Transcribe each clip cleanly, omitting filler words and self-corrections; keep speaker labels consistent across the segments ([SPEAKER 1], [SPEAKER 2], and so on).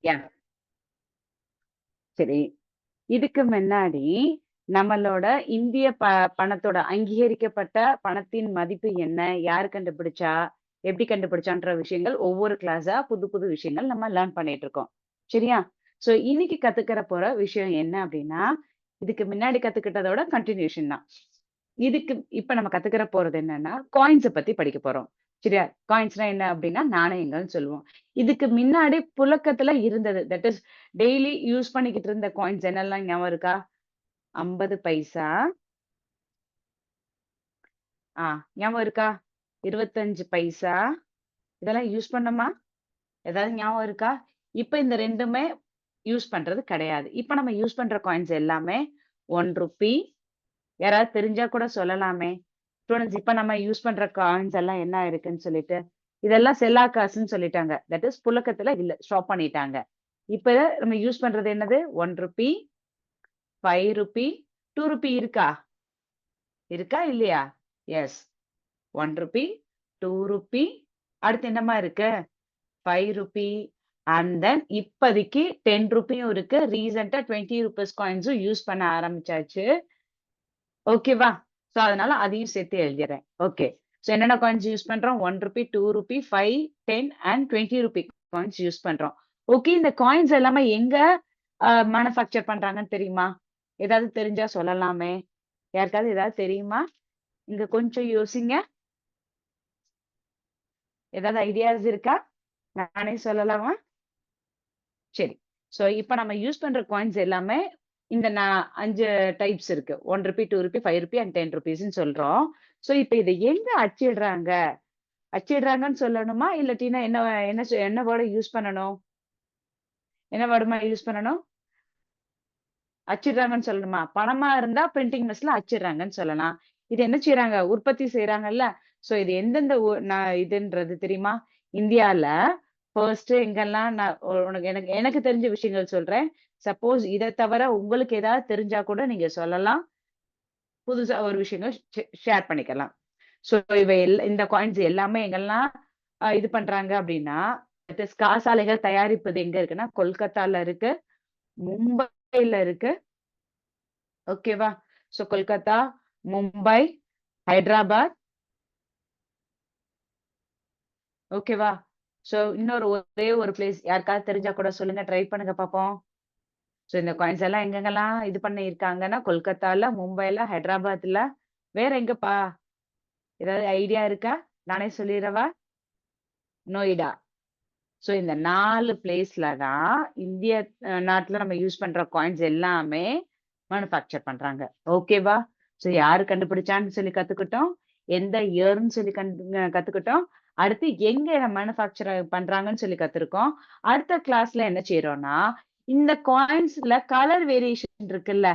[SPEAKER 1] யா சரி. இதுக்கு முன்னாடி நம்மளோட இந்திய பணத்தோட அங்கீகரிக்கப்பட்ட பணத்தின் மதிப்பு என்ன? யாரு கண்டுபிடிச்சா? எப்படி கண்டுபிடிச்சான்ற விஷயங்கள் ஒவ்வொரு கிளாஸா புது புது விஷயங்கள் நம்ம லேர்ன் பண்ணிட்டு இருக்கோம். சரியா? சோ இன்னைக்கு கத்துக்கிற போற விஷயம் என்ன அப்படின்னா, இதுக்கு முன்னாடி கத்துக்கிட்டதோட கன்டினியூஷன் தான். இதுக்கு இப்ப நம்ம கத்துக்கிற போறது என்னன்னா, காயின்ஸ பத்தி படிக்க போறோம். சரியா? காயின்ஸ்னா என்ன அப்படின்னா, நாணயங்கள்னு சொல்லுவோம். இதுக்கு முன்னாடி புழக்கத்துல இருந்தது. தட் இஸ் டெய்லி யூஸ் பண்ணிக்கிட்டு இருந்த காயின்ஸ் என்னெல்லாம் ஞாபகம் இருக்கா? 50 பைசா, ஆ ஞாபகம் இருக்கா? 25 பைசா, இதெல்லாம் யூஸ் பண்ணோமா? ஏதாவது ஞாபகம் இருக்கா? இப்ப இந்த 2மே யூஸ் பண்றது கிடையாது. இப்ப நம்ம யூஸ் பண்ற காயின்ஸ் எல்லாமே ₹1 யாராவது தெரிஞ்சா கூட சொல்லலாமே! ஸ்டூடண்ட்ஸ் இப்ப நம்ம யூஸ் பண்ற காயின்ஸ் எல்லாம் என்ன இருக்குன்னு சொல்லிட்டு. இதெல்லாம் செல்லா காசுன்னு சொல்லிட்டாங்க. தட் இஸ் புழக்கத்துல இல்ல. ஸ்டாப் பண்ணிட்டாங்க. இப்ப நம்ம யூஸ் பண்றது என்னது? ₹1, ₹5, ₹2 இருக்கா? இருக்கா? இல்லையா? எஸ். ₹1, ₹2 அடுத்து என்னம்மா இருக்கு? ₹5 அண்ட் தென் இப்போதைக்கு ₹10யும் இருக்கு. ரீசென்ட்டா ₹20 காயின்ஸும் யூஸ் பண்ண ஆரம்பிச்சாச்சு. ஓகேவா? சோ அதனால அதையும் சேர்த்து எழுதிறேன். ஓகே. சோ என்னென்ன காயின்ஸ் யூஸ் பண்றோம்? ₹1, ₹2, 5, 10 அண்ட் ₹20 காயின்ஸ் யூஸ் பண்றோம். ஓகே. இந்த காயின்ஸ் எல்லாமே எங்க மேனுஃபேக்சர் பண்றாங்கன்னு தெரியுமா? ஏதாவது தெரிஞ்சா சொல்லலாமே! யாருக்காவது ஏதாவது தெரியுமா? இங்க கொஞ்சம் யோசிங்க. ஏதாவது ஐடியாஸ் இருக்கா? நானே சொல்லலாமா? சரி. சோ இப்ப நம்ம யூஸ் பண்ற காயின்ஸ் எல்லாமே இந்த 5 டைப்ஸ் இருக்கு. ₹1, ₹2, ₹5 அண்ட் ₹10ன்னு சொல்றோம். சோ இப்ப இத எங்க அச்சிடுறாங்க? அச்சிடுறாங்கன்னு சொல்லணுமா? இல்லாட்டினா என்ன வேர்ட யூஸ் பண்ணணும்? என்ன வேர்டுமா யூஸ் பண்ணணும்? அச்சிடுறாங்கன்னு சொல்லணுமா? பணமா இருந்தா பிரிண்டிங் மெஸ்ல அச்சிடுறாங்கன்னு சொல்லலாம். இது என்ன செய்றாங்க? உற்பத்தி செய்றாங்கல்ல. சோ இது எந்தெந்த இதுன்றது தெரியுமா? இந்தியால ஃபர்ஸ்ட் எங்கெல்லாம் நான் உனக்கு எனக்கு எனக்கு தெரிஞ்ச விஷயங்கள் சொல்றேன். சப்போஸ் இத தவிர உங்களுக்கு ஏதாவது தெரிஞ்சா கூட நீங்க சொல்லலாம். புதுசா ஒரு விஷயங்கள் ஷேர் பண்ணிக்கலாம். சோ இந்த காயின்ஸ் எல்லாமே எங்கெல்லாம் இது பண்றாங்க அப்டின்னா, தட் இஸ் காசாலைகள் தயாரிப்பது எங்க இருக்குன்னா, கொல்கத்தால இருக்கு, மும்பைல இருக்கு. ஓகேவா? சோ கொல்கத்தா, மும்பை, ஹைதராபாத். ஓகேவா? சோ இன்னொரு ஒரே ஒரு பிளேஸ் யாருக்காவது தெரிஞ்சா கூட சொல்லுங்க. ட்ரை பண்ணுங்க பாப்போம். சோ இந்த காயின்ஸ் எல்லாம் எங்கெங்கலாம் இது பண்ணியிருக்காங்கன்னா, கொல்கத்தால, மும்பைல, ஹைதராபாத்ல, வேற எங்கப்பா? ஏதாவது ஐடியா இருக்கா? நானே சொல்லிறவா? நோய்டா. சோ இந்த 4 பிளேஸ்ல தான் இந்திய நாட்டுல நம்ம யூஸ் பண்ற காயின்ஸ் எல்லாமே மேனுஃபேக்சர் பண்றாங்க. ஓகேவா? சோ யாரு கண்டுபிடிச்சான்னு சொல்லி கத்துக்கிட்டோம். எந்த இயர்ன்னு சொல்லி கத்துக்கிட்டோம். அடுத்து எங்க மேனுஃபேக்சர் பண்றாங்கன்னு சொல்லி கத்துருக்கோம். அடுத்த கிளாஸ்ல என்ன செய்றோம்னா, இந்த காயின்ஸ்ல கலர் வேரியேஷன் இருக்குல்ல.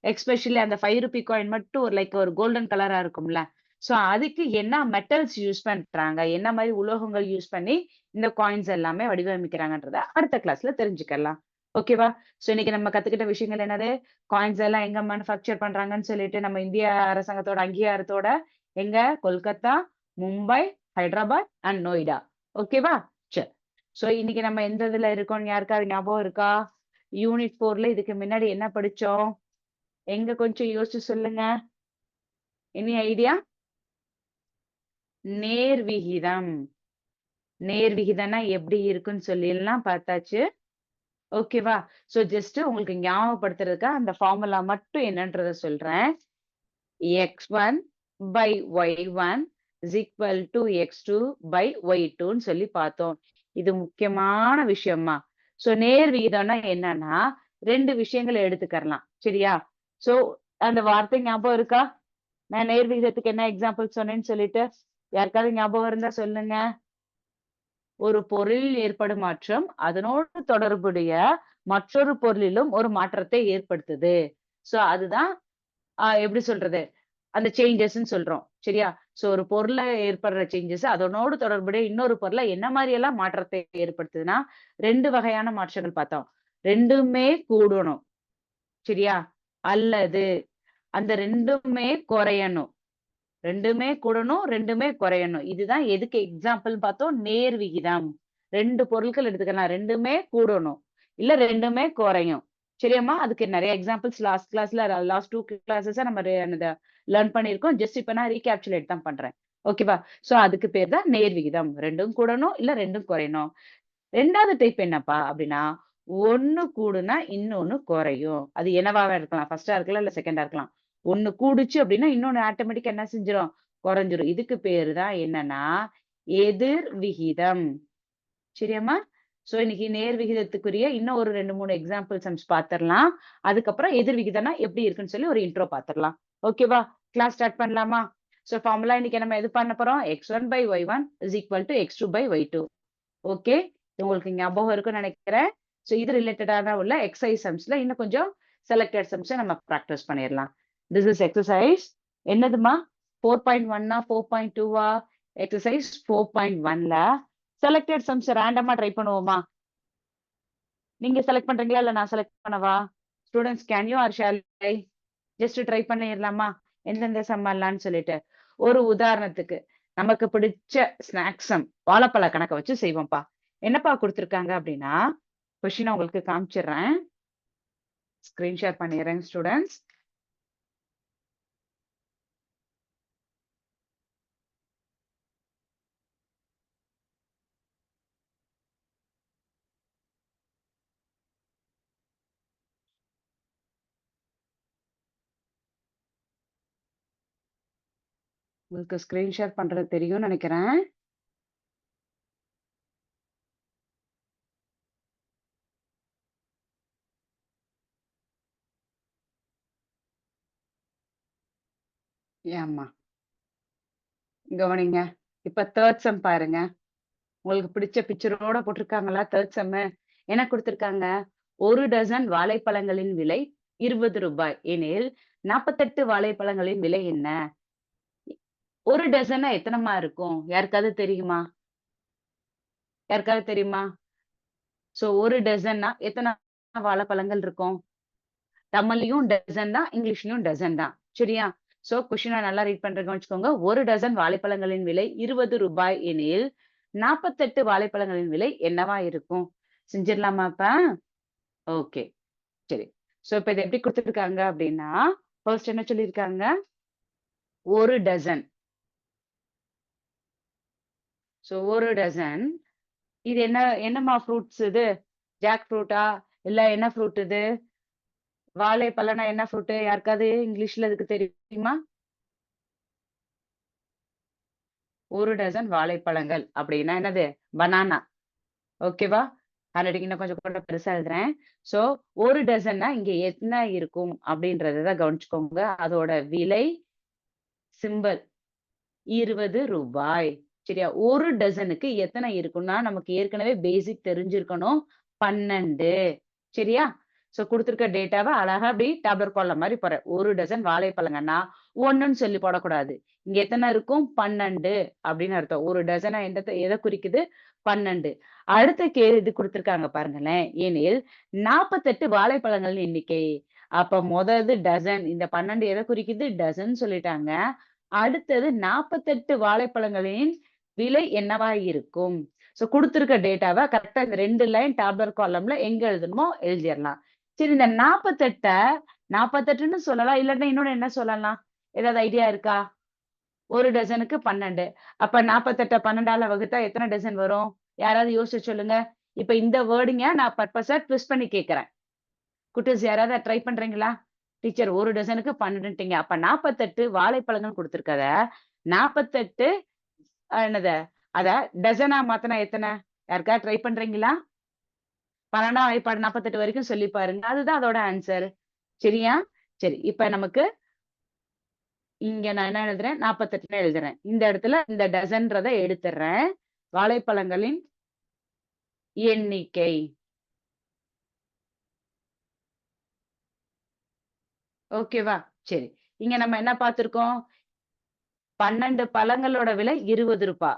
[SPEAKER 1] எஸ்பெஷலி அந்த ₹5 காயின் மட்டும் ஒரு லைக் ஒரு கோல்டன் கலரா இருக்கும்ல. சோ அதுக்கு என்ன மெட்டல்ஸ் யூஸ் பண்றாங்க? என்ன மாரி உலோகங்கள் யூஸ் பண்ணி இந்த காயின்ஸ் எல்லாமே வடிவமைக்கிறாங்கன்றத அடுத்த கிளாஸ்ல தெரிஞ்சுக்கலாம். ஓகேவா? சோ இன்னைக்கு நம்ம கத்துக்கிட்ட விஷயங்கள் என்னது? காயின்ஸ் எல்லாம் எங்க மேனுஃபேக்சர் பண்றாங்கன்னு சொல்லிட்டு நம்ம இந்திய அரசாங்கத்தோட அங்கீகாரத்தோட எங்க? கொல்கத்தா, மும்பை, ஹைதராபாத் அண்ட் நோய்டா. ஓகேவா? சரி. சோ இன்னைக்கு நம்ம எந்த இதுல இருக்கோம்னு யாருக்காவது ஞாபகம் இருக்கா? யூனிட் 4ல இதுக்கு முன்னாடி என்ன படிச்சோம்? எங்க கொஞ்சம் யோசிச்சு சொல்லுங்க. Any idea? நேர் விகிதம். நேர் விகிதம்னா எப்படி இருக்குன்னு சொல்லிலாம் பார்த்தாச்சு. ஓகேவா? சோ ஜஸ்ட் உங்களுக்கு ஞாபகப்படுத்துறதுக்கா அந்த ஃபார்முலா மட்டும் என்னன்றத சொல்றேன். x1 by y1 is equal to x2 by y2ன்னு சொல்லி பார்த்தோம். இது முக்கியமான விஷயம்மா. சோ நேர் விகிதம்னா என்னன்னா 2 விஷயங்கள எடுத்துக்கறலாம். சரியா? சோ அந்த வார்த்தை ஞாபகம் இருக்கா? நான் நேர் விகிதத்துக்கு என்ன எக்ஸாம்பிள் சொன்னேன்னு சொல்லிட்டு, யாருக்காவது ஞாபகம் இருந்தா சொல்லுங்க. ஒரு பொருளில் ஏற்படும் மாற்றம், அதனோடு தொடர்புடைய மற்றொரு பொருளிலும் ஒரு மாற்றத்தை ஏற்படுத்துது. சோ அதுதான் எப்படி சொல்றது? அந்த சேஞ்சஸ்ன்னு சொல்றோம். சரியா? சோ ஒரு பொருள்ல ஏற்படுற சேஞ்சஸ் அதனோடு தொடர்புடைய இன்னொரு பொருள்ல என்ன மாரி எல்லாம் மாற்றத்தை ஏற்படுத்துதுன்னா, 2 வகையான மாற்றங்கள் பார்த்தோம். 2மே கூடணும். சரியா? அல்லது அந்த 2மே குறையணும். 2மே கூடணும், 2மே குறையணும். இதுதான் எதுக்கு எக்ஸாம்பிள்ன்னு பார்த்தோம், நேர் விகிதம். 2 பொருட்கள் எடுத்துக்கலாம். 2மே கூடணும். இல்ல ரெண்டுமே குறையும். சரியாம்மா? அதுக்கு நெறைய எக்ஸாம்பிள்ஸ் லாஸ்ட் 2 கிளாஸஸா நம்ம லேர்ன் பண்ணியிருக்கோம். ஜஸ்ட் இப்ப நான் ரீகேப்சுலேட் தான் பண்றேன். ஓகேவா? சோ அதுக்கு பேர் தான் நேர் விகிதம். 2ம் கூடணும், இல்ல 2ம் குறையணும். 2வது டைப் என்னப்பா அப்டின்னா, 1 கூடுனா இன்னொன்னு குறையும். அது என்னவாவே இருக்கலாம். ஃபர்ஸ்ட்டா இருக்கலாம், இல்ல செகண்டா இருக்கலாம். 1 கூடுச்சு அப்டின்னா, இன்னொன்னு ஆட்டோமேட்டிக்கா என்ன செஞ்சிரும்? குறைஞ்சிரும். இதுக்கு பேரு தான் என்னன்னா, எதிர் விகிதம். சரியாம்மா? சோ இன்னைக்கு நேர் விகிதத்துக்குரிய இன்னும் ஒரு 2, 3 எக்ஸாம்பிள் சம்ஸ் பாத்துரலாம். அதுக்கப்புறம் எதிர் விகிதம்னா எப்படி இருக்குன்னு சொல்லி ஒரு இன்ட்ரோ பாத்துரலாம். ஓகேவா? கிளாஸ் ஸ்டார்ட் பண்ணலாமா? சோ ஃபார்முலா இன்னைக்கு நம்ம எது பண்ண போறோம்? x1/y1 = x2/y2. ஓகே. உங்களுக்கு ஞாபகம் இருக்கும்னு நினைக்கிறேன். சோ இது ரிலேட்டடான உள்ள எக்ஸர்சைஸ் சம்ஸ்ல இன்னும் கொஞ்சம் செலக்டட் சம்ஸ நம்ம பிராக்டிஸ் பண்ணிரலாம். This is exercise. என்னதும்மா? 4.1ஆ 4.2வா? எக்ஸர்சைஸ் 4.1ல செலக்டட் சம்ஸ் ரேண்டமா ட்ரை பண்ணுவோமா? நீங்க செலக்ட் பண்றீங்களா? இல்ல நான் செலக்ட் பண்ணவா? Students can you or shall I? Just try பண்ணிரலாமா? எந்தெந்த சம் வரலான்னு சொல்லிட்டு. ஒரு உதாரணத்துக்கு, நமக்கு பிடிச்ச ஸ்நாக்ஸ் சம் வாழைப்பழ கணக்க வச்சு செய்வோம்ப்பா. என்னப்பா குடுத்துருக்காங்க அப்டின்னா, கொஸ்டின உங்களுக்கு காமிச்சிடுறேன். ஸ்கிரீன் ஷேர் பண்ணிடுறேன் ஸ்டூடண்ட்ஸ். உங்களுக்கு ஸ்கிரீன் ஷேர் பண்றது தெரியும்னு நெனைக்கிறேன். ஏம்மா? கவனிங்க. இப்ப 3 சம் பாருங்க. உங்களுக்கு பிடிச்ச பிக்சரோட போட்டிருக்காங்களா 3 சம்மு? என்ன குடுத்துருக்காங்க? 1 டசன் வாழைப்பழங்களின் விலை ரூ. 20 எனில் 48 வாழைப்பழங்களின் விலை என்ன? 1 டசன்னா எத்தனம்மா இருக்கும்? யாருக்காவது தெரியுமா? யாருக்காவது தெரியுமா? சோ 1 டசன்னா எத்தன வாழைப்பழங்கள் இருக்கும்? தமிழ்லயும் டசன் தான், இங்கிலீஷ்லயும் டசன் தான். சரியா? சோ கொஸ்டின நல்லா ரீட் பண்றேன் கவனிச்சுக்கோங்க. 1 டசன் வாழைப்பழங்களின் விலை ரூ. 20 எனில் 48 வாழைப்பழங்களின் விலை என்னவா இருக்கும்? செஞ்சிரலாமா இப்ப? ஓகே. சரி. சோ இப்ப இத எப்படி குடுத்துருக்காங்க அப்படின்னா, ஃபர்ஸ்ட் என்ன சொல்லியிருக்காங்க? 1 டசன். So 1 dozen. இது என்னம்மா ஃப்ரூட்ஸ் இது? ஜாக் ஃப்ரூட்டா? இல்ல என்ன ஃப்ரூட் இது? வாழைப்பழம்னா என்ன ஃப்ரூட்? யாருக்காவது இங்கிலீஷ்ல இதுக்கு தெரியுமா? 1 டசன் வாழைப்பழங்கள் அப்படின்னா என்னது? பனானா. ஓகேவா? ஹேண்ட்ரைட்டிங் இன்னும் கொஞ்சம் கூட பெருசா எழுதுறேன். சோ 1 டசன்னா இங்க என்ன இருக்கும் அப்படின்றத கவனிச்சுக்கோங்க. அதோட விலை சிம்பல் ரூ. 20. சரியா? 1 டசனுக்கு எத்தன இருக்கும்னா, நமக்கு ஏற்கனவே பேசிக் தெரிஞ்சிருக்கணும். 12. சரியா? சோ குடுத்திருக்க டேட்டாவ அழகா அப்படி டேபுலர் காலம் மாரி போடுறேன். 1 டசன் வாழைப்பழங்கன்னா, 1ன்னு சொல்லி போடக்கூடாது. இங்க எத்தன இருக்கும்? 12 அப்படின்னு அர்த்தம். 1 டசனா எத குறிக்குது? 12. அடுத்த இது குடுத்திருக்காங்க பாருங்களேன். எனில் 48 வாழைப்பழங்களின் எண்ணிக்கை. அப்ப டசன். இந்த 12 எத குறிக்குது? டசன் சொல்லிட்டாங்க. அடுத்தது 48 வாழைப்பழங்களின் விலை என்னவா இருக்கும்? சோ குடுத்திருக்க டேட்டாவ கரெக்ட்டா இந்த 2 லைன் டேபுலர் காலம்ல எங்க எழுதணுமோ எழுதிறலாம். சரி இந்த 48ன்னு சொல்லலாம். இல்லாட்டினா இன்னொன்னு என்ன சொல்லலாம்? ஏதாவது ஐடியா இருக்கா? 1 டசனுக்கு 12. அப்ப 48 12ஆல வகுத்தா எத்தன டசன் வரும்? யாராவது யோசிச்சு சொல்லுங்க. இப்ப இந்த வேர்டிங்க நான் பர்ப்பஸா ட்விஸ்ட் பண்ணி கேட்கிறேன். குட்டீஸ் யாராவது ட்ரை பண்றீங்களா? டீச்சர் 1 டசனுக்கு 12ன்ட்டீங்க. அப்ப 48 வாழைப்பழங்கள் குடுத்திருக்கத, 48 என்னது? அத டசனா மாத்துனா எத்தன? யாருக்காவது ட்ரை பண்றீங்களா? 12ஆம் வாய்ப்பாடு 48 வரைக்கும் சொல்லி பாருங்க. அதுதான் அதோட ஆன்சர். சரியா? சரி. இப்ப நமக்கு இங்க நான் என்ன எழுதுறேன்? 48ன்னு எழுதுறேன். இந்த இடத்துல இந்த டசன்றத எடுத்துர்றேன். வாழைப்பழங்களின் எண்ணிக்கை. ஓகேவா? சரி. இங்க நம்ம என்ன பார்த்திருக்கோம்? 12 பழங்களோட விலை ரூ. 20.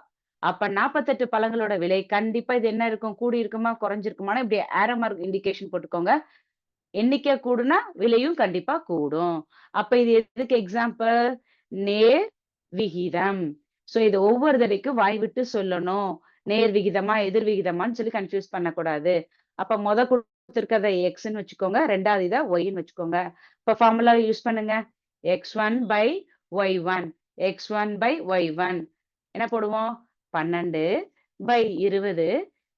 [SPEAKER 1] அப்ப 48 பழங்களோட விலை கண்டிப்பா இது என்ன இருக்கும்? கூடி இருக்குமா? குறைஞ்சிருக்குமான்னா, இப்படி ஆரோ மார்க் இண்டிகேஷன் போட்டுக்கோங்க. எண்ணிக்கை கூடுனா, விலையும் கண்டிப்பா கூடும். அப்ப இது எதுக்கு எக்ஸாம்பிள்? நேர் விகிதம். சோ இது ஒவ்வொரு தடவைக்கும் வாய் விட்டு சொல்லணும். நேர் விகிதமா, எதிர் விகிதமான்னு சொல்லி கன்ஃப்யூஸ் பண்ணக்கூடாது. அப்ப குடுத்திருக்கிறத எக்ஸ்ன்னு வச்சுக்கோங்க. 2வது இத ஒய்ன்னு வச்சுக்கோங்க. இப்ப ஃபார்முலா யூஸ் பண்ணுங்க. x1 by y1 x1 by y1 என்ன போடுவோம்? 12 by 20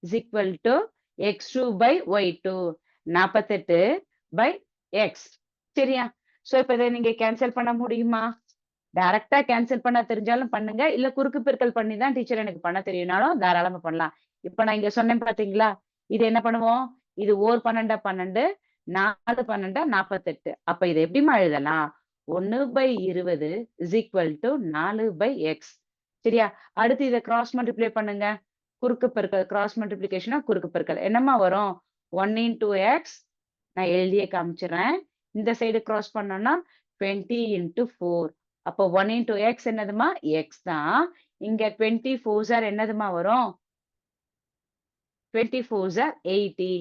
[SPEAKER 1] is equal to x2 by y2 48 by x. சரியா? சோ இப்ப இத நீங்க கேன்சல் பண்ண முடியுமா? டைரக்ட்டா கேன்சல் பண்ண தெரிஞ்சாலும் பண்ணுங்க. இல்ல குறுக்கு பெருக்கல் பண்ணி தான் டீச்சர் எனக்கு பண்ண தெரியும்னாலும் தாராளமா பண்ணலாம். இப்ப நான் இங்க சொன்னேன் பார்த்தீங்களா? இது என்ன பண்ணுவோம்? இது ஓர் 12 12 4 12 48. அப்ப இத எப்படிம்மா எழுதலாம்? 1/20 இஸ் ஈக்குவல் டூ 4/x. சரியா? அடுத்து இத கிராஸ் மல்டிப்ளை பண்ணுங்க. குறுக்கு பெருக்கல் கிராஸ் மல்டிப்ளிகேஷனா குறுக்கு பெருக்கல். என்னம்மா வரும்? 1 இன்டூ எக்ஸ் நான் எழுதியே காமிச்சுடுறேன். இந்த சைடு கிராஸ் பண்ணோம்னா 20 இன்டூ 4. அப்போ 1 இன்டூ எக்ஸ் என்னதும்மா? எக்ஸ் தான். இங்க 20 4s ஆர் என்னதும்மா வரும்? 20 4s ஆர் 80.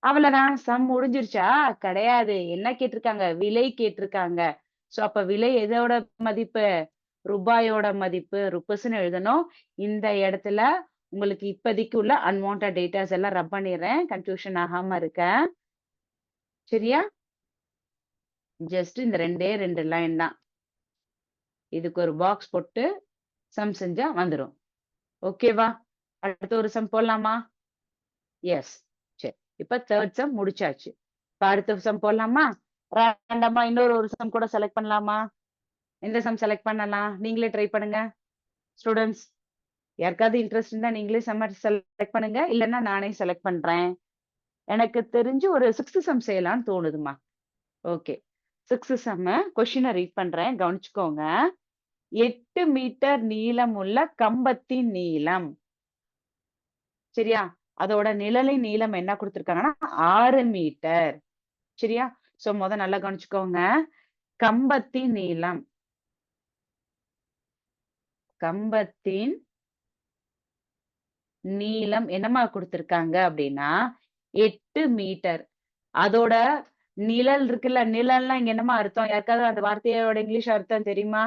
[SPEAKER 1] அவ்வளவுதான். சம் முடிஞ்சிருச்சா? கிடையாது. என்ன கேட்டிருக்காங்க? விலை கேட்டிருக்காங்க. சோ அப்ப விலை எதோட மதிப்பு? ரூபாயோட மதிப்பு. ருப்பீஸ்ன்னு எழுதணும். இந்த இடத்துல உங்களுக்கு இப்போதைக்கு உள்ள அன்வான்ட் டேட்டாஸ் எல்லாம் ரப் பண்ணிடுறேன். கன்ஃபியூஷன் ஆகாம இருக்க. சரியா? ஜஸ்ட் இந்த 2 லைன் தான். இதுக்கு ஒரு பாக்ஸ் போட்டு சம் செஞ்சா வந்துரும். ஓகேவா? அடுத்த ஒரு சம் போடலாமா? எஸ். சரி. இப்ப 3rd சம் முடிச்சாச்சு. இப்ப அடுத்த சம் போடலாமா? ரேண்டமா இன்னொரு ஒரு சம் கூட செலக்ட் பண்ணலாமா? எந்த சம் செலக்ட் பண்ணலாம்? நீங்களே ட்ரை பண்ணுங்க. ஸ்டூடண்ட்ஸ் யாருக்காவது இன்ட்ரெஸ்ட் இருந்தா நீங்களே சம் செலக்ட் பண்ணுங்க. இல்லன்னா நானே செலக்ட் பண்றேன். எனக்கு தெரிஞ்சு ஒரு 6th சம் செய்யலாம்னு தோணுதுமா. ஓகே. 6th சம் கொஸ்டின ரீட் பண்றேன். கவனிச்சுக்கோங்க. 8 மீட்டர் நீளமுள்ள கம்பத்தின் நீளம். சரியா? அதோட நிழலின் நீளம் என்ன குடுத்திருக்காங்கன்னா 6 மீட்டர். சரியா? சோ நல்லா கவனிச்சுக்கோங்க. கம்பத்தின் நீளம். கம்பத்தின் நீளம் என்னம்மா குடுத்திருக்காங்க அப்படின்னா 8 மீட்டர். அதோட நிழல் இருக்குல்ல, நிழல்னா இங்க என்னம்மா அர்த்தம்? யாருக்காவது அந்த வார்த்தையோட இங்கிலீஷ் அர்த்தம் தெரியுமா?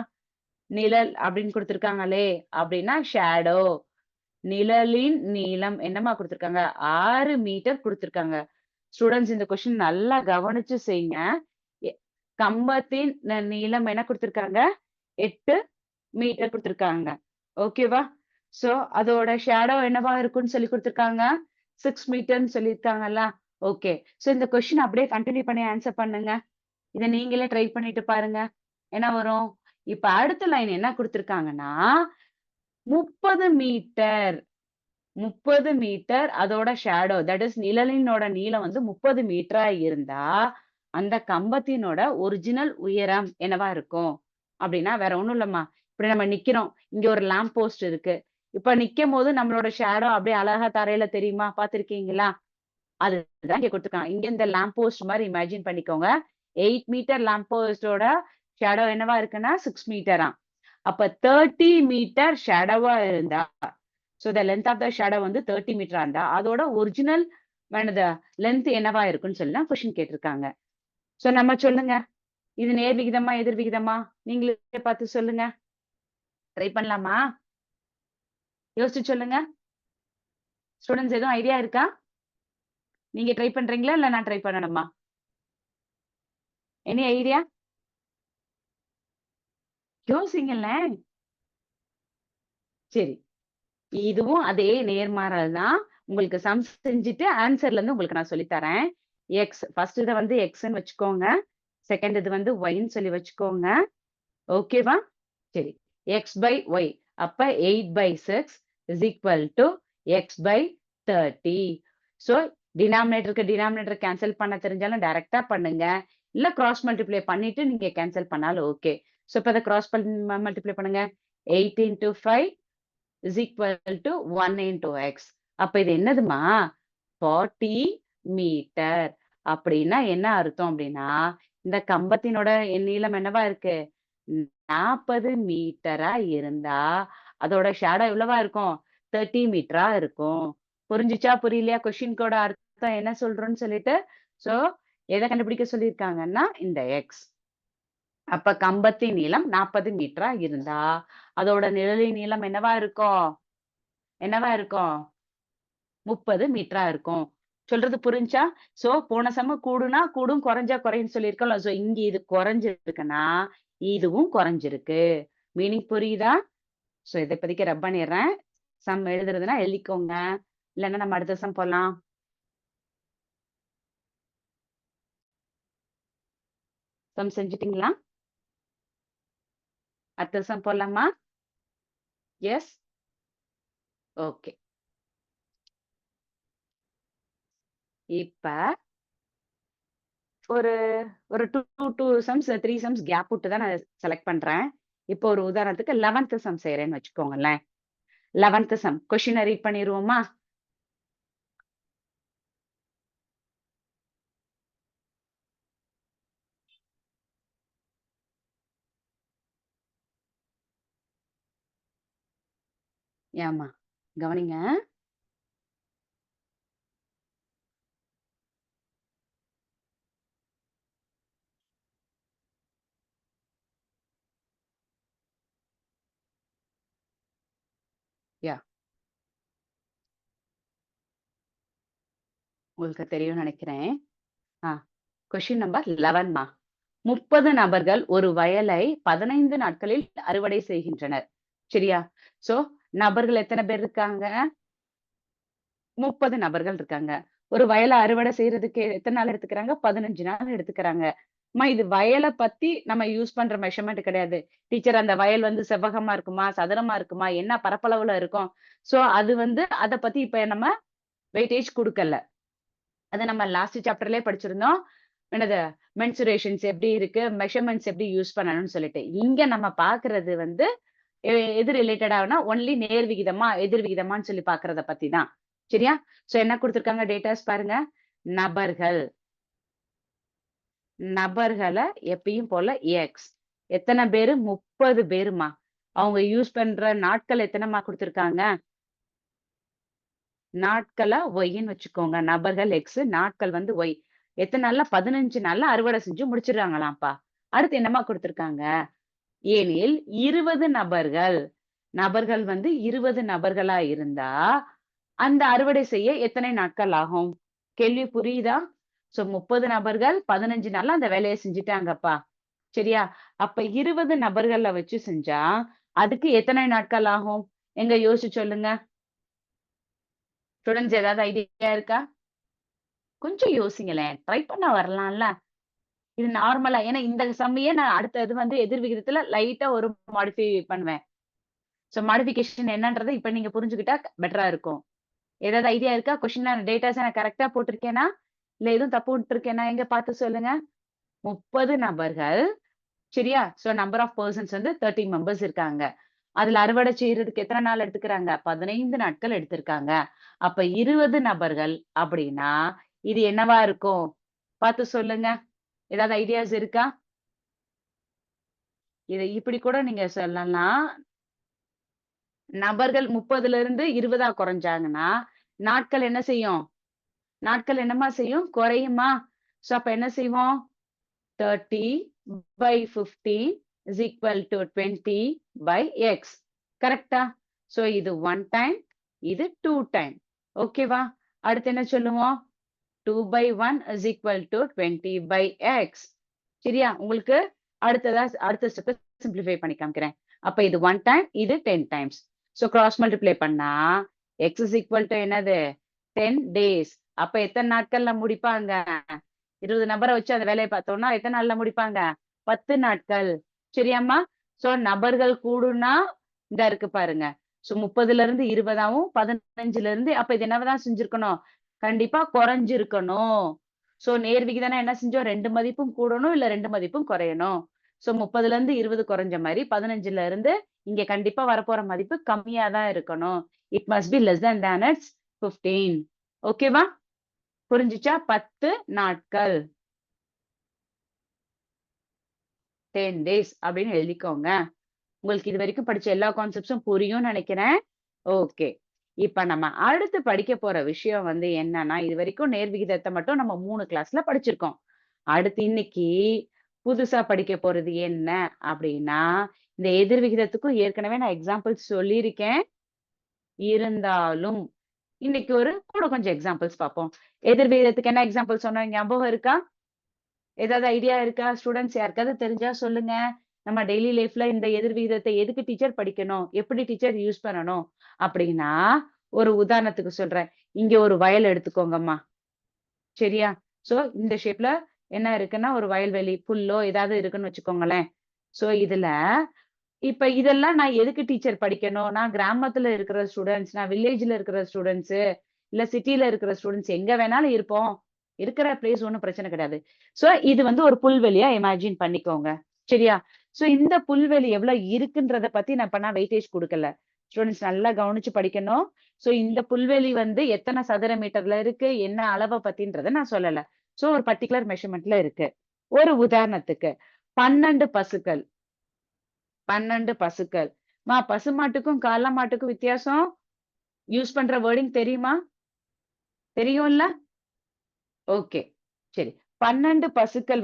[SPEAKER 1] நிழல் அப்படின்னு குடுத்திருக்காங்களே அப்படின்னா ஷேடோ. நிழலின் நீளம் என்னம்மா குடுத்திருக்காங்க? 6 மீட்டர் குடுத்திருக்காங்க. ஸ்டூடண்ட்ஸ் இந்த கொஸ்டின் நல்லா கவனிச்சு செய்யுங்க. எ கம்பத்தின் நீளம் என்ன குடுத்திருக்காங்க? 8 மீட்டர் குடுத்திருக்காங்க. ஓகேவா? சோ அதோட ஷேடோ என்னவா இருக்கும்னு சொல்லி குடுத்திருக்காங்க? 6 மீட்டர்ன்னு சொல்லியிருக்காங்கல்ல. ஓகே. சோ இந்த கொஸ்டின் அப்படியே கன்டின்யூ பண்ணி ஆன்சர் பண்ணுங்க. இத நீங்களே ட்ரை பண்ணிட்டு பாருங்க. என்ன வரும்? இப்ப அடுத்த லைன் என்ன குடுத்திருக்காங்கன்னா 30 மீட்டர். 30 மீட்டர் அதோட ஷேடோ தட் இஸ் நிழலினோட நீளம் வந்து 30 மீட்டரா இருந்தா, அந்த கம்பத்தினோட ஒரிஜினல் உயரம் என்னவா இருக்கும்? அப்படின்னா வேற ஒண்ணும் இல்லம்மா. இப்படி நம்ம நிக்கிறோம். இங்க ஒரு லேம்ப் போஸ்ட் இருக்கு. இப்ப நிக்கும்போது நம்மளோட ஷேடோ அப்படியே அழகா தரையில தெரியுமா? பார்த்திருக்கீங்களா? அதுதான் இங்க குடுத்துருக்காங்க. இங்க இந்த லேம்ப் போஸ்ட் மாரி இமேஜின் பண்ணிக்கோங்க. 8 மீட்டர் லேம்ப் போஸ்டோட ஷேடோ என்னவா இருக்குன்னா 6 மீட்டராம். அப்ப 30 மீட்டர் ஷேடோவா இருந்தா, so the length of the shadow வந்து 30 மீட்டரா இருந்தா, அதோட ஒரிஜினல் என்னது லென்த் என்னவா இருக்குன்னு சொல்லி தான் கொஸ்டின் கேட்டிருக்காங்க. சோ நம்ம சொல்லுங்க. இது நேர் விகிதமா, எதிர் விகிதமா? நீங்களே பார்த்து சொல்லுங்க. ட்ரை பண்ணலாமா? யோசிச்சு சொல்லுங்க. ஸ்டூடண்ட்ஸ் எதுவும் ஐடியா இருக்கா? நீங்க ட்ரை பண்றீங்களா? இல்ல நான் ட்ரை பண்ணணுமா? Any idea? யோசிங்களேன். சரி. இதுவும் அதே நேர்மாறல் தான். உங்களுக்கு சம் செஞ்சுட்டு ஆன்சர்ல இருந்து உங்களுக்கு நான் சொல்லி தரேன். ஃபர்ஸ்ட் இத வந்து எக்ஸ்ன்னு வச்சுக்கோங்க. செகண்ட் இது வந்து ஒய்ன்னு சொல்லி வச்சுக்கோங்க. ஓகேவா? சரி. X by y. அப்ப 8/6 is equal to x by 30. So டினாமினேட்டருக்கு டினாமினேட்டர் கேன்சல் பண்ண தெரிஞ்சாலும் டைரக்ட்டா பண்ணுங்க. இல்ல கிராஸ் மல்டிப்ளை பண்ணிட்டு நீங்க கேன்சல் பண்ணாலும் ஓகே. ஸோ இப்ப அத கிராஸ் மல்டிப்ளை பண்ணுங்க. 8 into 5 is equal to 1 into x. அப்ப இது என்னதுமா? 40 மீட்டர். அப்படின்னா என்ன அர்த்தம் அப்படின்னா, இந்த கம்பத்தினோட நீளம் என்னவா இருக்கு? 40 மீட்டரா இருந்தா, அதோட ஷேடோ எவ்வளவா இருக்கும்? 30 மீட்டரா இருக்கும். புரிஞ்சுச்சா? புரியலையா? கொஸ்டின்கோட அர்த்தம் என்ன சொல்றோம்ன்னு சொல்லிட்டு. சோ, எத கண்டுபிடிக்க சொல்லியிருக்காங்கன்னா, இந்த எக்ஸ். அப்ப கம்பத்தின் நீளம் 40 மீட்டரா இருந்தா, அதோட நிழலின் நீளம் என்னவா இருக்கும்? என்னவா இருக்கும்? 30 மீட்டரா இருக்கும். சொல்றது புரிஞ்சா? சோ போன சம்ம கூடுனா கூடும், குறைஞ்சா குறையும்ன்னு சொல்லியிருக்கோம்ல. சோ இங்க இது குறைஞ்சிருக்குன்னா, இதுவும் குறைஞ்சிருக்கு. மீனிங் புரியுதா? சோ இத இப்போதைக்கு ரப் பண்ணிடுறேன். சம் எழுதுறதுன்னா எழுதிக்கோங்க. இல்லன்னா நம்ம அடுத்த சம் போலாம். சம் செஞ்சுட்டீங்களா? அடுத்த சம் போலாமா? எஸ்? ஓகே. இப்ப ஒரு ஒரு 2 சம்ஸ் 3 சம்ஸ் கேப் விட்டு தான் நான் செலக்ட் பண்றேன். இப்போ ஒரு உதாரணத்துக்கு 11த் சம் செய்றேன்னு வச்சுக்கோங்களேன். 11த் சம். கொஸ்டின ரீட் பண்ணிருவோமா? ஏம்மா? கவனிங்க. யா உங்களுக்கு தெரியும்னு நெனைக்கிறேன். ஆ கொஸ்டின் நம்பர் 11மா. 30 நபர்கள் ஒரு வயலை 15 நாட்களில் அறுவடை செய்கின்றனர். சரியா? சோ நபர்கள் எத்தன பேர் இருக்காங்க? 30 நபர்கள் இருக்காங்க. ஒரு வயல அறுவடை செய்றதுக்கு எத்தன நாள் எடுத்துக்கிறாங்க? 15 நாள் எடுத்துக்கிறாங்க. அம்மா இது வயல பத்தி நம்ம யூஸ் பண்ற மெஷர்மென்ட் கிடையாது. டீச்சர் அந்த வயல் வந்து செவ்வகமா இருக்குமா? சதுரமா இருக்குமா? என்ன பரப்பளவுல இருக்கும்? சோ அது வந்து அத பத்தி இப்ப நம்ம வெயிட்டேஜ் குடுக்கல. அத நம்ம லாஸ்ட் சாப்டர்லயே படிச்சிருந்தோம். என்னது மென்சுரேஷன்ஸ் எப்படி இருக்கு? மெஷர்மென்ட்ஸ் எப்படி யூஸ் பண்ணணும்னு சொல்லிட்டு. இங்க நம்ம பார்க்கிறது வந்து எது ரிலேட்டடானா ஒன்லி நேர் விகிதமா, எதிர் விகிதமான்னு சொல்லி பார்க்கிறத பத்தி தான். சரியா? சோ என்ன குடுத்திருக்காங்க டேட்டாஸ் பாருங்க. நபர்கள். நபர்கள எப்பயும் போல எக்ஸ். எத்தன பேரு? 30 பேரும்மா. அவங்க யூஸ் பண்ற நாட்கள் எத்தனம்மா குடுத்திருக்காங்க? நாட்கள ஒய்ன்னு வச்சுக்கோங்க. நபர்கள் எக்ஸ், நாட்கள் வந்து ஒய். எத்தன நாள்ல? 15 நாள்ல அறுவடை செஞ்சு முடிச்சிடுறாங்களாம்ப்பா. அடுத்து என்னம்மா குடுத்திருக்காங்க? எனில் 20 நபர்கள். நபர்கள் வந்து 20 நபர்களா இருந்தா, அந்த அறுவடை செய்ய எத்தனை நாட்கள் ஆகும்? கேள்வி புரியுதா? சோ 30 நபர்கள் 15 நாள்ல அந்த வேலைய செஞ்சுட்டாங்கப்பா. சரியா? அப்ப 20 நபர்கள வச்சு செஞ்சா, அதுக்கு எத்தனை நாட்கள் ஆகும்? எங்க யோசிச்சு சொல்லுங்க. ஸ்டூடண்ட்ஸ் ஏதாவது ஐடியா இருக்கா? கொஞ்சம் யோசிங்களேன். ட்ரை பண்ணா வரலாம்ல. இது நார்மலா ஏன்னா இந்த சம்மையே நான் அடுத்த இது வந்து எதிர் விகிதத்துல லைட்டா ஒரு மாடிஃபை பண்ணுவேன். சோ மாடிஃபிகேஷன் என்னன்றத இப்ப நீங்க புரிஞ்சுக்கிட்டா பெட்டரா இருக்கும். ஏதாவது ஐடியா இருக்கா? கொஸ்டின் டேட்டாஸ நான் கரெக்ட்டா போட்டிருக்கேனா? இல்ல எதுவும் தப்பு விட்டுருக்கேனா? எங்க பார்த்து சொல்லுங்க. 30 நபர்கள். சரியா? சோ நம்பர் ஆஃப் பெர்சன்ஸ் வந்து 30 மெம்பர்ஸ் இருக்காங்க. அதுல அறுவடை செய்றதுக்கு எத்தன நாள் எடுத்துக்கிறாங்க? 15 நாட்கள் எடுத்திருக்காங்க. அப்ப 20 நபர்கள் அப்படின்னா, இது என்னவா இருக்கும்? பார்த்து சொல்லுங்க. ஏதாவது ஐடியாஸ் இருக்கா? இத இப்படி கூட நீங்க சொல்லலாம். நபர்கள் 30ல இருந்து 20ஆ குறைஞ்சாங்கன்னா, நாட்கள் என்ன செய்யும்? நாட்கள் என்னம்மா செய்யும்? குறையுமா? சோ அப்ப என்ன செய்வோம்? 30/15 இஸ் ஈக்வல் டூ 20/x. கரெக்ட்டா? சோ இது 1 டைம், இது 2 டைம். ஓகேவா? அடுத்து என்ன சொல்லுவோம்? 2/1 இஸ் ஈக்வல் டூ 20/x. சரியா? உங்களுக்கு அடுத்த ஸ்டெப்ப சிம்ப்ளிஃபை பண்ணி காமிக்கிறேன். அப்ப இது 1 டைம், இது 10 டைம்ஸ். சோ கிராஸ் மல்டிப்ளை பண்ணா, x இஸ் ஈக்வல் டூ என்னது? 10 டேஸ். அப்ப எத்தன நாட்கள்ல முடிப்பாங்க? 20 நபர வச்சு அந்த வேலைய பார்த்தோம்னா, எத்தன நாள்ல முடிப்பாங்க? 10 நாட்கள். சரியாம்மா? சோ நபர்கள் கூடுனா, இந்தா இருக்கு பாருங்க. சோ 30ல இருந்து 20ஆவும், 15ல இருந்து அப்ப இது என்னதான் செஞ்சிருக்கணும்? கண்டிப்பா குறைஞ்சிருக்கணும். சோ நேர் விகிதம்னா என்ன செஞ்சோம்? 2 மதிப்பும் கூடணும், இல்ல 2 மதிப்பும் குறையணும். சோ 30ல இருந்து 20 குறைஞ்ச மாரி 15ல இருந்து இங்க கண்டிப்பா வரப்போற மதிப்பு கம்மியா தான் இருக்கணும். It must be less than it's 15. ஓகேவா? புரிஞ்சுச்சா? 10 நாட்கள். 10 டேஸ் அப்படின்னு எழுதிக்கோங்க. உங்களுக்கு இதுவரைக்கும் படிச்ச எல்லா கான்செப்ட்ஸும் புரியும்னு நெனைக்கிறேன். ஓகே. இப்ப நம்ம அடுத்து படிக்க போற விஷயம் வந்து என்னன்னா, இதுவரைக்கும் நேர் விகிதத்த மட்டும் நம்ம 3 கிளாஸ்ல படிச்சிருக்கோம். அடுத்து இன்னைக்கு புதுசா படிக்க போறது என்ன அப்படின்னா, இந்த எதிர் விகிதத்துக்கும் ஏற்கனவே நான் எக்ஸாம்பிள்ஸ் சொல்லியிருக்கேன். இருந்தாலும் இன்னைக்கு கூட கொஞ்சம் எக்ஸாம்பிள்ஸ் பார்ப்போம். எதிர்விகிதத்துக்கு என்ன எக்ஸாம்பிள் சொன்னோம் ஞாபகம் இருக்கா? ஏதாவது ஐடியா இருக்கா? ஸ்டூடண்ட்ஸ் யாருக்காவது தெரிஞ்சா சொல்லுங்க. நம்ம டெய்லி லைஃப்ல இந்த எதிர்விகிதத்தை எதுக்கு டீச்சர் படிக்கணும்? எப்படி டீச்சர் யூஸ் பண்ணணும்? அப்படின்னா, ஒரு உதாரணத்துக்கு சொல்றேன். இங்க ஒரு வயல் எடுத்துக்கோங்கம்மா. சரியா? சோ இந்த ஷேப்ல என்ன இருக்குன்னா, ஒரு வயல்வெளி, புல்லோ ஏதாவது இருக்குன்னு வச்சுக்கோங்களேன். சோ இதுல இப்ப இதெல்லாம் நான் எதுக்கு டீச்சர் படிக்கணும்? நான் கிராமத்துல இருக்கிற ஸ்டூடண்ட்ஸ், நான் வில்லேஜ்ல இருக்கிற ஸ்டூடண்ட்ஸு, இல்ல சிட்டில இருக்கிற ஸ்டூடண்ட்ஸ் எங்க வேணாலும் இருப்போம். இருக்கிற பிளேஸ் ஒண்ணும் பிரச்சனை கிடையாது. சோ இது ஒரு புல்வெளியா இமேஜின் பண்ணிக்கோங்க. சரியா? சோ இந்த புல்வெளி எவ்வளவு இருக்குன்றத பத்தி நான் வெயிட்டேஜ் குடுக்கல. ஸ்டூடண்ட்ஸ் நல்லா கவனிச்சு படிக்கணும். சோ இந்த புல்வெளி எத்தன சதுர மீட்டர்ல இருக்கு, என்ன அளவ பத்தின்றத நான் சொல்லல. சோ ஒரு பர்ட்டிகுலர் மெஷர்மென்ட்ல இருக்கு. ஒரு உதாரணத்துக்கு 12 பசுக்கள். 12 பசுக்கள். பசுமாட்டுக்கும், காளை மாட்டுக்கும் வித்தியாசம்? யூஸ் பண்ற வேர்டிங் தெரியுமா? தெரியும்ல? ஓகே. சரி. 12 பசுக்கள்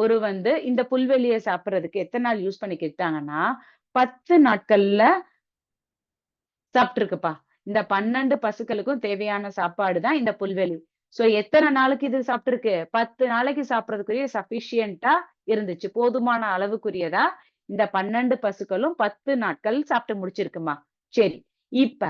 [SPEAKER 1] ஒரு இந்த புல்வெளிய சாப்பிடுறதுக்கு எத்தன நாள் யூஸ் பண்ணிக்கிட்டாங்கன்னா, 10 நாட்கள்ல சாப்ட்டுருக்குப்பா. இந்த 12 பசுக்களுக்கும் தேவையான சாப்பாடு தான் இந்த புல்வெளி. சோ எத்தன நாளைக்கு இது சாப்ட்டுருக்கு? 10 நாளைக்கு சாப்பிடுறதுக்குரிய சஃபிஷியன்ட்டா இருந்துச்சு. போதுமான அளவுக்குரியதா இந்த 12 பசுக்களும் 10 நாட்கள் சாப்பிட்டு முடிச்சிருக்குமா. சரி. இப்ப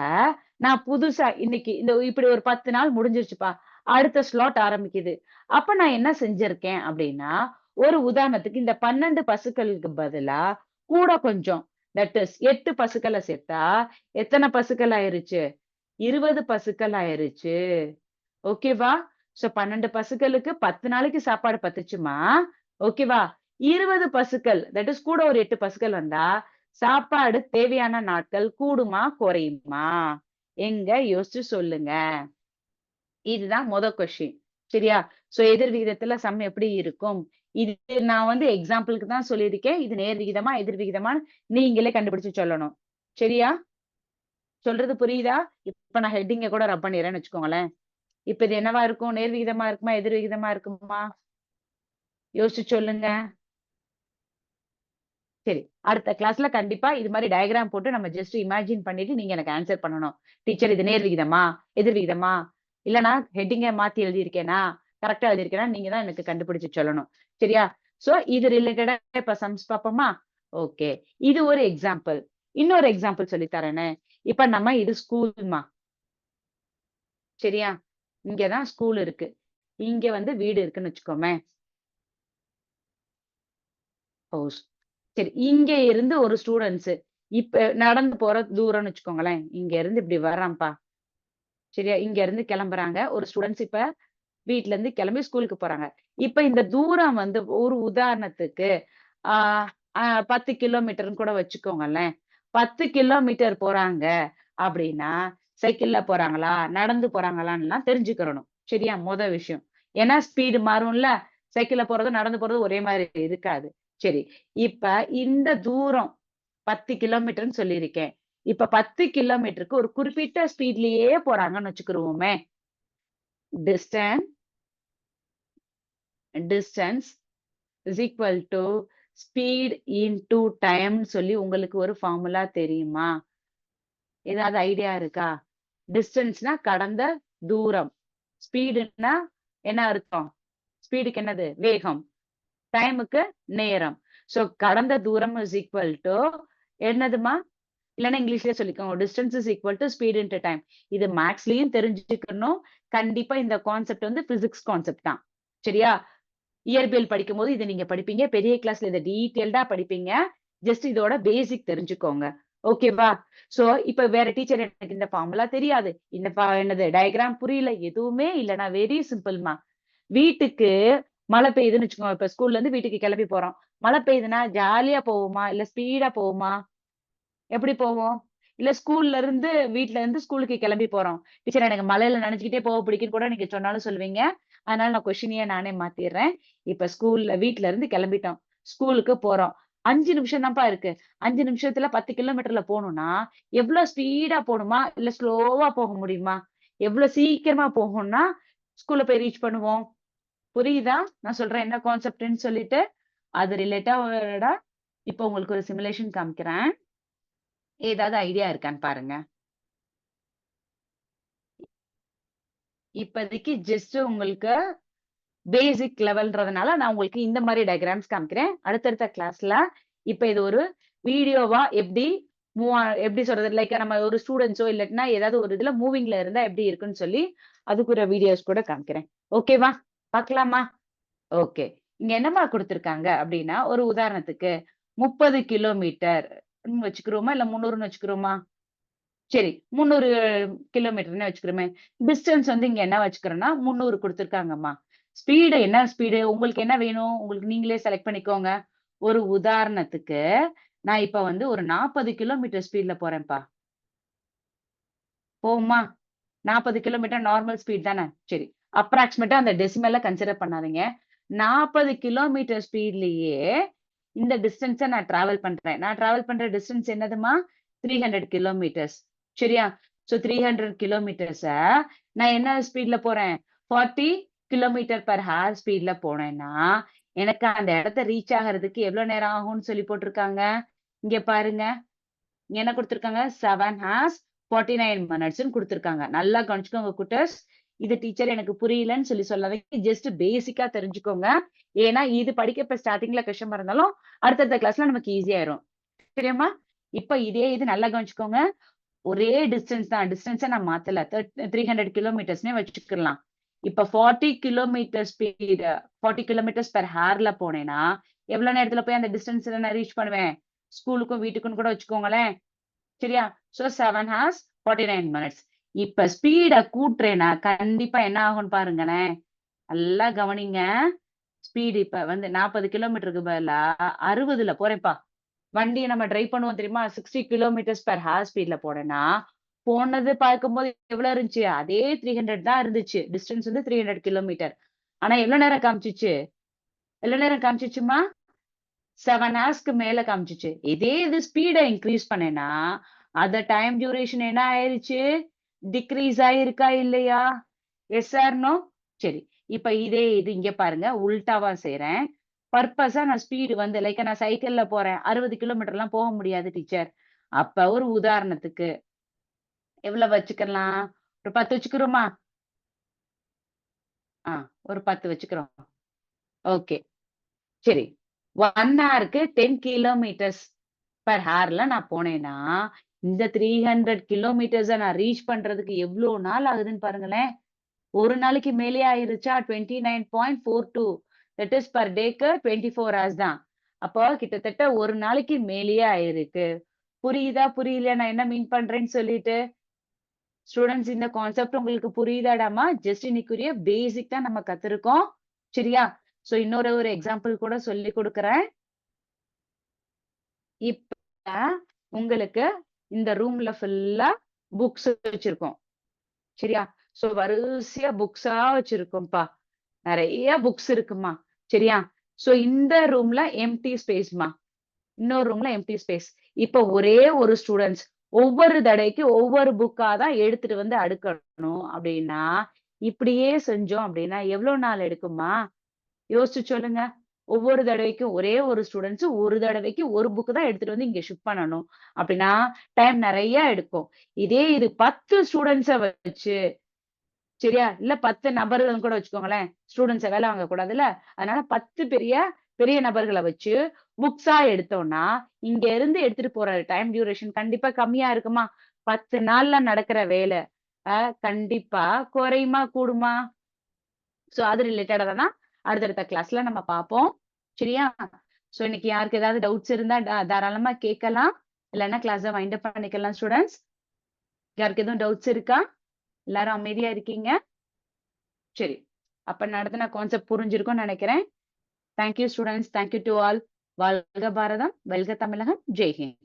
[SPEAKER 1] நான் புதுசா இன்னைக்கு இப்படி ஒரு 10 நாள் முடிஞ்சிருச்சுப்பா. அடுத்த ஸ்லாட் ஆரம்பிக்குது. அப்ப நான் என்ன செஞ்சிருக்கேன் அப்படின்னா, ஒரு உதாரணத்துக்கு இந்த 12 பசுக்களுக்கு பதிலா கூட கொஞ்சம் தட் இஸ் 8 பசுக்கள சேர்த்தா எத்தன பசுக்கள் ஆயிருச்சு? 20 பசுக்கள் ஆயிருச்சு. ஓகேவா? சோ 12 பசுக்களுக்கு 10 நாளைக்கு சாப்பாடு பத்துச்சுமா. ஓகேவா? 20 பசுக்கள் தட் இஸ் கூட ஒரு 8 பசுக்கள் வந்தா, சாப்பாடு தேவையான நாட்கள் கூடுமா? குறையுமா? எங்க யோசிச்சு சொல்லுங்க. இதுதான் கொஸ்டின். சரியா? சோ எதிர் விகிதத்துல சம் எப்படி இருக்கும்? இது நான் எக்ஸாம்பிள்க்கு தான் சொல்லியிருக்கேன். இது நேர் விகிதமா, எதிர் விகிதமான்னு நீங்களே கண்டுபிடிச்சு சொல்லணும். சரியா? சொல்றது புரியுதா? இப்ப நான் ஹெட்டிங்க கூட ரப் பண்ணிர்றேன்னு வச்சுக்கோங்களேன். இப்ப இது என்னவா இருக்கும்? நேர் விகிதமா இருக்குமா? எதிர் விகிதமா இருக்குமா? யோசிச்சு சொல்லுங்க. சரி. அடுத்த கிளாஸ்ல கண்டிப்பா இது மாரி டயகிராம் போட்டு நம்ம ஜஸ்ட் இமேஜின் பண்ணிட்டு நீங்க எனக்கு ஆன்ஸர் பண்ணணும். டீச்சர் இது நேர் விகிதமா? எதிர் விகிதமா? இல்லன்னா ஹெட்டிங்க மாத்தி எழுதியிருக்கேனா? கரெக்ட்டா எழுதியிருக்கேனா? நீங்க தான் எனக்கு கண்டுபிடிச்சு சொல்லணும். சரியா? சோ இது ரிலேட்டடா இப்ப சம்ஸ் பாப்போமா? ஓகே. இது ஒரு எக்ஸாம்பிள். இன்னொரு எக்ஸாம்பிள் சொல்லி தரேனே. இப்ப நம்ம இது ஸ்கூல்மா. சரியா? இங்க தான் ஸ்கூல் இருக்கு. இங்க வீடு இருக்குன்னு வச்சுக்கோமே. ஹவுஸ். சரி. இங்க இருந்து ஒரு ஸ்டூடண்ட்ஸ் இப்ப நடந்து போற தூரம்னு வச்சுக்கோங்களேன். இங்க இருந்து இப்படி வர்றான்ப்பா. சரியா? இங்க இருந்து கிளம்புறாங்க. ஒரு ஸ்டூடண்ட்ஸ் இப்ப வீட்ல இருந்து கிளம்பி ஸ்கூலுக்கு போறாங்க. இப்ப இந்த தூரம் ஒரு உதாரணத்துக்கு ஆ அ 10 கிலோமீட்டர்ன்னு கூட வச்சுக்கோங்களேன். 10 கிலோமீட்டர் போறாங்க அப்படின்னா, சைக்கிள்ல போறாங்களா? நடந்து போறாங்களான்னுலாம் தெரிஞ்சுக்கிறணும். சரியா? விஷயம். ஏன்னா ஸ்பீடு மாறும்ல. சைக்கிள்ல போறதும், நடந்து போறதும் ஒரே மாரி இருக்காது. சரி. இப்ப இந்த தூரம் 10 கிலோமீட்டர்ன்னு சொல்லியிருக்கேன். இப்ப 10 கிலோமீட்டருக்கு ஒரு குறிப்பிட்ட ஸ்பீட்லயே போறாங்கன்னு வச்சுக்கிருவோமே. Distance distance is equal to speed into டைம்ன்னு சொல்லி உங்களுக்கு ஒரு ஃபார்முலா தெரியுமா? ஏதாவது ஐடியா இருக்கா? டிஸ்டன்ஸ்னா கடந்த தூரம். ஸ்பீடுன்னா என்ன அர்த்தம்? ஸ்பீடுக்கு என்னது? வேகம். டைமுக்கு நேரம். சோ கடந்த தூரம் இஸ் ஈக்வல் டூ என்னதும்மா? இல்லன்னா இங்கிலீஷ்லயே சொல்லிக்கோங்க. Distance is equal to speed into time. இது மேத்ஸ்லயும் தெரிஞ்சுக்கணும். கண்டிப்பா இந்த கான்செப்ட் பிசிக்ஸ் கான்செப்ட் தான். சரியா? இயற்பியல் படிக்கும்போது இத நீங்க படிப்பீங்க. பெரிய கிளாஸ்ல இத டீட்டெயில்டா படிப்பீங்க. ஜஸ்ட் இதோட பேசிக் தெரிஞ்சுக்கோங்க. ஓகேவா? சோ இப்ப வேற டீச்சர் எனக்கு இந்த ஃபார்முலா தெரியாது. இந்த என்னது டயகிராம் புரியல. எதுவுமே இல்ல. நான் வெரி சிம்பிள்மா. வீட்டுக்கு மழை பெய்யுதுன்னு வச்சுக்கோங்க. இப்ப ஸ்கூல்ல இருந்து வீட்டுக்கு கிளம்பி போறோம். மழை பெய்யுதுன்னா ஜாலியா போவோமா? இல்ல ஸ்பீடா போவோமா? எப்படி போவோம்? இல்ல வீட்ல இருந்து ஸ்கூலுக்கு கிளம்பி போறோம். டீச்சர் எனக்கு மழையில நனைஞ்சுக்கிட்டே போக பிடிக்கும்னு கூட நீங்க சொன்னாலும் சொல்லுவீங்க. அதனால நான் கொஸ்டினயே நானே மாத்திர்றேன். இப்ப வீட்ல இருந்து கிளம்பிட்டோம். ஸ்கூலுக்கு போறோம். 5 நிமிஷம் தான்ப்பா இருக்கு. 5 நிமிஷத்துல 10 கிலோமீட்டர்ல போணும்னா, எவ்ளோ ஸ்பீடா போணுமா? இல்ல ஸ்லோவா போக முடியுமா? எவ்ளோ சீக்கிரமா போகும்னா, ஸ்கூல்ல போய் ரீச் பண்ணுவோம். புரியுதா? நான் சொல்றேன் என்ன கான்செப்ட்ன்னு சொல்லிட்டு. அது ரிலேட்டடா இப்ப உங்களுக்கு ஒரு சிமுலேஷன் காமிக்கிறேன். ஏதாவது ஐடியா இருக்கான்னு பாருங்க. இப்போதைக்கு ஜஸ்ட் உங்களுக்கு பேசிக் லெவல்ன்றதுனால நான் உங்களுக்கு இந்த மாதிரி டயக்ராம்ஸ் காமிக்கிறேன். அடுத்தடுத்த கிளாஸ்ல இப்ப இது ஒரு வீடியோவா எப்படி எப்படி சொல்றது, லைக் நம்ம ஒரு ஸ்டூடெண்ட்ஸோ இல்லாட்டினா ஏதாவது ஒரு இதுல மூவிங்ல இருந்தா எப்படி இருக்குன்னு சொல்லி அதுக்குரிய வீடியோஸ் கூட காமிக்கிறேன். ஓகேவா? பார்க்கலாமா? ஓகே. இங்க என்னம்மா குடுத்திருக்காங்க அப்படின்னா, ஒரு உதாரணத்துக்கு 30 கிலோமீட்டர் வச்சுக்கிறோமா? இல்ல 300ன்னு வச்சுக்கிறோமா? சரி. 300 கிலோமீட்டர்ன்னு வச்சுக்கிறோமே. டிஸ்டன்ஸ் வந்து இங்க என்ன வச்சுக்கிறோம்னா, 300 குடுத்துருக்காங்கம்மா. ஸ்பீடு என்ன ஸ்பீடு? உங்களுக்கு என்ன வேணும்? உங்களுக்கு நீங்களே செலக்ட் பண்ணிக்கோங்க. ஒரு உதாரணத்துக்கு, நான் இப்ப வந்து ஒரு 40 கிலோமீட்டர் ஸ்பீட்ல போறேன்ப்பா. போவுமா? 40 கிலோமீட்டர் நார்மல் ஸ்பீட் தானே? சரி. அப்ராக்ஸிமேட்டா அந்த டெசிமல கன்சிடர் பண்ணாதீங்க. 40 கிலோமீட்டர் ஸ்பீட்லயே இந்த டிஸ்டன்ஸ நான் டிராவல் பண்றேன். நான் டிராவல் பண்ற டிஸ்டன்ஸ் என்னதும்மா? 300 கிலோமீட்டர்ஸ். சரியா? சோ 300 கிலோமீட்டர்ஸ நான் என்ன ஸ்பீட்ல போறேன்? 40 கிலோமீட்டர் பெர் ஹார் ஸ்பீட்ல போனேன்னா, எனக்கு அந்த இடத்த ரீச் ஆகுறதுக்கு எவ்வளோ நேரம் ஆகும்னு சொல்லி போட்டுருக்காங்க? இங்க பாருங்க. என்ன குடுத்துருக்காங்க? 7 ஹார்ஸ் 49 மினிட்ஸ்ன்னு குடுத்துருக்காங்க. நல்லா கவனிச்சுக்கோங்க குட்டீஸ். இது டீச்சர் எனக்கு புரியலன்னு சொல்லி சொல்லாதீங்க. ஜஸ்ட் பேசிக்கா தெரிஞ்சுக்கோங்க. ஏன்னா, இது படிக்க இப்ப ஸ்டார்ட்டிங்ல கஷ்டமா இருந்தாலும், அடுத்தடுத்த கிளாஸ்ல நமக்கு ஈஸியா ஆயிரும். சரியாம்மா? இப்ப இதே இது நல்லா கவனிச்சுக்கோங்க. ஒரே டிஸ்டன்ஸ் தான். டிஸ்டன்ஸ நான் மாத்தல. 300 கிலோமீட்டர்ஸ்ன்னே வச்சுக்கலாம். இப்ப 40 கிலோமீட்டர் ஸ்பீட் 40 கிலோமீட்டர்ஸ் பெர் ஹார்ல போனேன்னா, எவ்வளவு நேரத்துல போய் அந்த டிஸ்டன்ஸ்ல நான் ரீச் பண்ணுவேன்? ஸ்கூலுக்கும் வீட்டுக்குன்னு கூட வச்சுக்கோங்களேன். சரியா? So 7 hours 49 minutes. இப்ப ஸ்பீட கூட்டுறேன்னா, கண்டிப்பா என்ன ஆகும்னு பாருங்களேன். நல்லா கவனிங்க. ஸ்பீடு இப்ப வந்து 40 கிலோமீட்டருக்கு பதிலா 60ல போறேன்ப்பா. வண்டிய நம்ம டிரைவ் பண்ணுவோம் தெரியுமா? 60 கிலோமீட்டர்ஸ் பெர் ஹார் ஸ்பீட்ல போனேன்னா, போனது பார்க்கும்போது எவ்வளவு இருந்துச்சு? அதே 300 தான் இருந்துச்சு. டிஸ்டன்ஸ் வந்து 300 கிலோமீட்டர். ஆனா எவ்வளவு நேரம் காமிச்சுச்சு? எவ்வளவு நேரம் காமிச்சுச்சும்மா? 7 ஹார்ஸ்க்கு மேல காமிச்சுச்சு. இதே இது ஸ்பீட இன்கிரீஸ் பண்ணேன்னா, அந்த டைம் டியூரேஷன் என்ன ஆயிருச்சு? டிக்ரீஸ் ஆயிருக்கா இல்லையா? Yes or no? சரி. இப்ப இதே இது இங்க பாருங்க. உல்டாவா செய்றேன். பர்ப்பஸா நான் ஸ்பீடு வந்து லைக் நான் சைக்கிள்ல போறேன். 60 கிலோமீட்டர்லாம் போக முடியாது டீச்சர். அப்ப ஒரு உதாரணத்துக்கு எவ்வளவு வச்சுக்கலாம்? ஒரு 10 வச்சுக்கிறோமா? ஆ ஒரு 10 வச்சுக்கிறோம். ஓகே. சரி. 1 ஹார்க்கு 10 கிலோமீட்டர்ஸ் பெர் ஹார்ல நான் போனேன்னா, இந்த 300 கிலோமீட்டர்ஸ நான் ரீச் பண்றதுக்கு எவ்ளோ நாள் ஆகுதுன்னு பாருங்களேன். ஒரு நாளைக்கு மேலேயே ஆயிருச்சா? 29.42 தட் இஸ் பெர் டேக்கு 24 ஹார்ஸ் தான். அப்போ கிட்டத்தட்ட ஒரு நாளைக்கு மேலேயே ஆயிருக்கு. புரியுதா? புரியலையா? நான் என்ன மீன் பண்றேன்னு சொல்லிட்டு? ஸ்டூடண்ட்ஸ் இந்த கான்செப்ட் உங்களுக்கு புரியுதாடாம்மா? ஜஸ்ட் இன்னைக்குரிய பேசிக் தான் நம்ம கத்துருக்கோம். சரியா? சோ இன்னொரு ஒரு எக்ஸாம்பிள் கூட சொல்லிக் குடுக்குறேன். இப்ப உங்களுக்கு இந்த ரூம்ல ஃபுல்லா புக்ஸ் வச்சிருக்கோம். சரியா? சோ வரிசையா புக்ஸா வச்சிருக்கோம்ப்பா. நெறைய புக்ஸ் இருக்குமா. சரியா? சோ இந்த ரூம்ல எம்ப்டி ஸ்பேஸ்மா. இன்னொரு ரூம்ல எம்ப்டி ஸ்பேஸ். இப்ப ஒரே ஒரு ஸ்டூடண்ட்ஸ் ஒவ்வொரு தடவைக்கு ஒவ்வொரு புக்கா தான் எடுத்துட்டு வந்து அடுக்கணும் அப்டின்னா, இப்படியே செஞ்சோம் அப்டின்னா எவ்ளோ நாள் எடுக்கும்மா? யோசிச்சு சொல்லுங்க. ஒவ்வொரு தடவைக்கும் ஒரே ஒரு ஸ்டூடண்ட்ஸ் ஒரு தடவைக்கு ஒரு புக் தான் எடுத்துட்டு வந்து இங்க ஷிஃப்ட் பண்ணணும். அப்டின்னா டைம் நெறைய எடுக்கும். இதே இது 10 ஸ்டூடண்ட்ஸ வச்சு சரியா? இல்ல 10 நபர்கள்ன்னு கூட வச்சுக்கோங்களேன். ஸ்டூடண்ட்ஸ வேல வாங்கக் கூடாதுல்ல. அதனால 10 பெரிய பெரிய நபர்கள வச்சு புக்ஸா எடுத்தோம்னா, இங்க இருந்து எடுத்துட்டு போற டைம் டியூரேஷன் கண்டிப்பா கம்மியா இருக்குமா? 10 நாள்ல நடக்கிற வேல, கண்டிப்பா குறையுமா? கூடுமா? சோ அது ரிலேட்டடா தான் அடுத்தடுத்த கிளாஸ்ல நம்ம பார்ப்போம். சரியா? சோ இன்னைக்கு யாருக்கு ஏதாவது டவுட்ஸ் இருந்தா தாராளமா கேட்கலாம். இல்லன்னா கிளாஸ வைண்ட் அப் பண்ணிக்கலாம் ஸ்டூடண்ட்ஸ். யாருக்கு எதுவும் டவுட்ஸ் இருக்கா? எல்லாரும் அமைதியா இருக்கீங்க? சரி. அப்ப நடத்தின கான்செப்ட் புரிஞ்சிருக்கும்னு நெனைக்கிறேன். Thank you students. Thank you to all. வாழ்க பாரதம், வெல்க தமிழகம். ஜெய் ஹிந்த்.